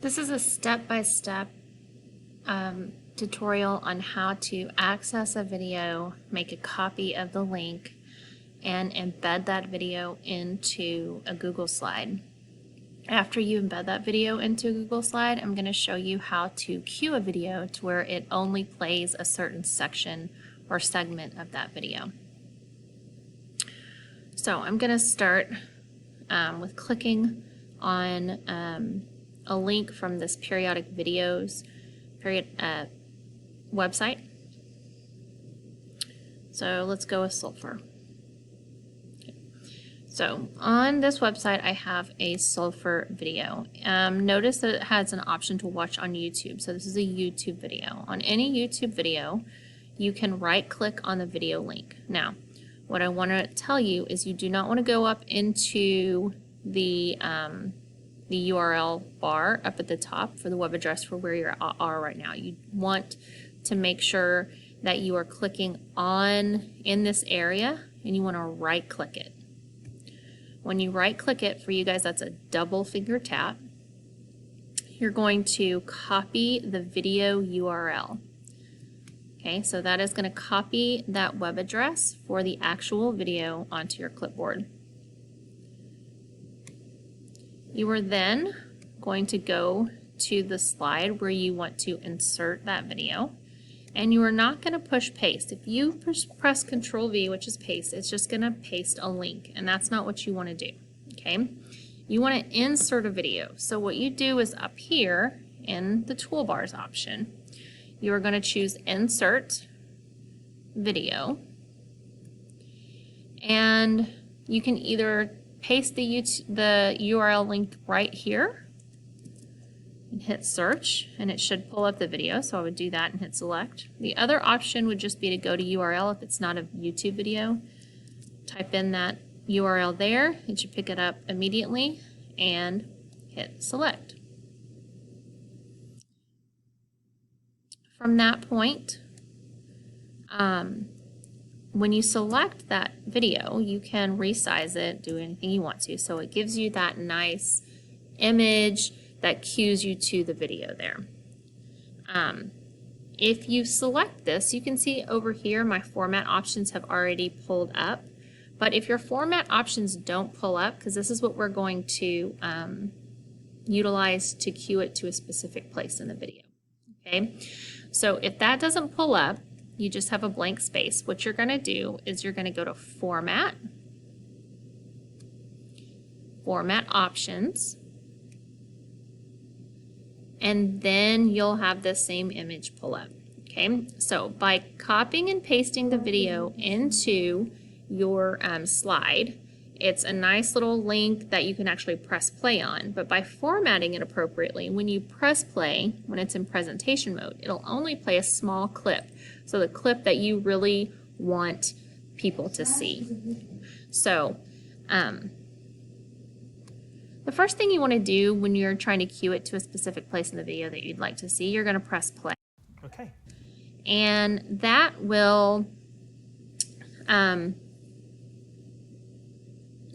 This is a step-by-step tutorial on how to access a video, make a copy of the link, and embed that video into a Google Slide. After you embed that video into a Google Slide, I'm going to show you how to queue a video to where it only plays a certain section or segment of that video. So I'm going to start with clicking on a link from this Periodic Videos website. So let's go with sulfur. Okay. So on this website I have a sulfur video. Notice that it has an option to watch on YouTube. So this is a YouTube video. On any YouTube video you can right click on the video link. Now what I want to tell you is you do not want to go up into the URL bar up at the top for the web address for where you are right now. You want to make sure that you are clicking on in this area and you want to right click it. When you right click it, for you guys that's a double finger tap, you're going to copy the video URL. Okay, so that is going to copy that web address for the actual video onto your clipboard. You are then going to go to the slide where you want to insert that video, and you are not going to push paste. If you press Control V, which is paste, it's just going to paste a link, and that's not what you want to do. Okay, you want to insert a video. So what you do is up here in the toolbars option, you are going to choose Insert Video, and you can either paste the URL link right here and hit search, and it should pull up the video, so I would do that and hit select. The other option would just be to go to URL if it's not a YouTube video. Type in that URL there, it should pick it up immediately, and hit select. From that point, when you select that video, you can resize it, do anything you want to. So it gives you that nice image that cues you to the video there. If you select this, you can see over here my format options have already pulled up. But if your format options don't pull up, because this is what we're going to utilize to cue it to a specific place in the video. Okay, so if that doesn't pull up, you just have a blank space. What you're going to do is you're going to go to Format, Format Options, and then you'll have the same image pull up. Okay, so by copying and pasting the video into your slide, it's a nice little link that you can actually press play on, but by formatting it appropriately, when you press play, when it's in presentation mode, it'll only play a small clip. So the clip that you really want people to see. So the first thing you want to do when you're trying to cue it to a specific place in the video that you'd like to see, you're going to press play. Okay. And that will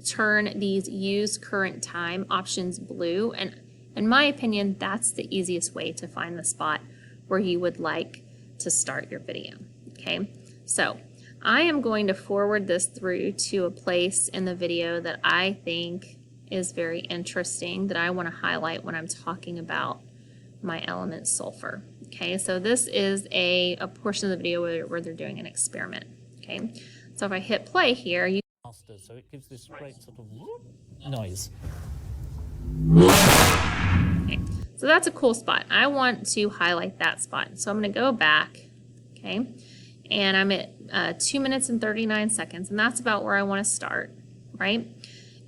turn these use current time options blue, and in my opinion that's the easiest way to find the spot where you would like to start your video. Okay, so I am going to forward this through to a place in the video that I think is very interesting, that I want to highlight when I'm talking about my element sulfur. Okay, so this is a portion of the video where they're doing an experiment. Okay, so if I hit play here, So it gives this great sort of noise. Okay, so that's a cool spot. I want to highlight that spot. So I'm going to go back, okay, and I'm at 2 minutes and 39 seconds, and that's about where I want to start, right?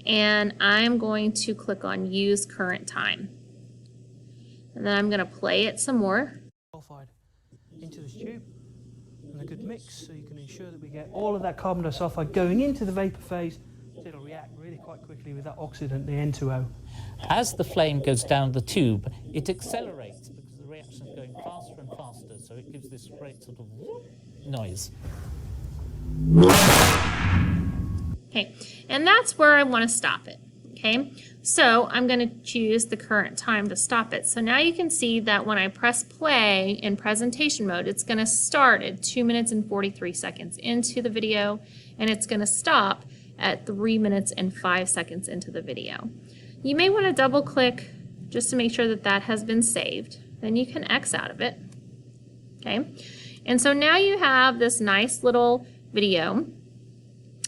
And I'm going to click on Use Current Time. And then I'm going to play it some more. Sulfide into this tube. And a good mix, so you can ensure that we get all of that carbon disulfide going into the vapor phase, so it'll react really quite quickly with that oxidant, the N2O. As the flame goes down the tube, it accelerates because the reaction is going faster and faster, so it gives this great sort of noise. Okay, and that's where I want to stop it. Okay, So I'm going to choose the current time to stop it. So now you can see that when I press play in presentation mode, it's going to start at 2 minutes and 43 seconds into the video, and it's going to stop at 3 minutes and 5 seconds into the video. You may want to double click just to make sure that that has been saved. Then you can X out of it. Okay. And so now you have this nice little video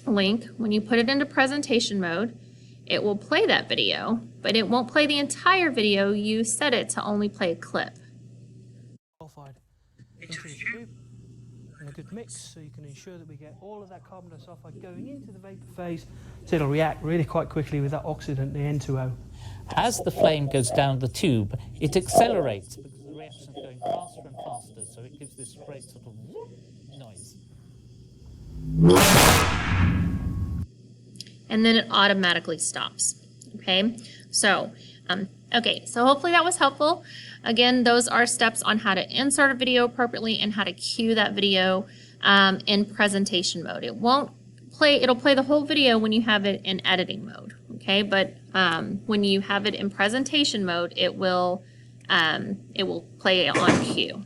link. When you put it into presentation mode, it will play that video, but it won't play the entire video. You set it to only play a clip. Qualified into the tube and a good mix, so you can ensure that we get all of that carbon disulfide going into the vapor phase, so it'll react really quite quickly with that oxidant, the N2O. As the flame goes down the tube, it accelerates because the reaction is going faster and faster, so it gives this great sort of noise. And then it automatically stops. Okay, so so hopefully that was helpful. Again, those are steps on how to insert a video appropriately and how to cue that video in presentation mode. It'll play the whole video when you have it in editing mode. Okay, but when you have it in presentation mode, it will play on cue.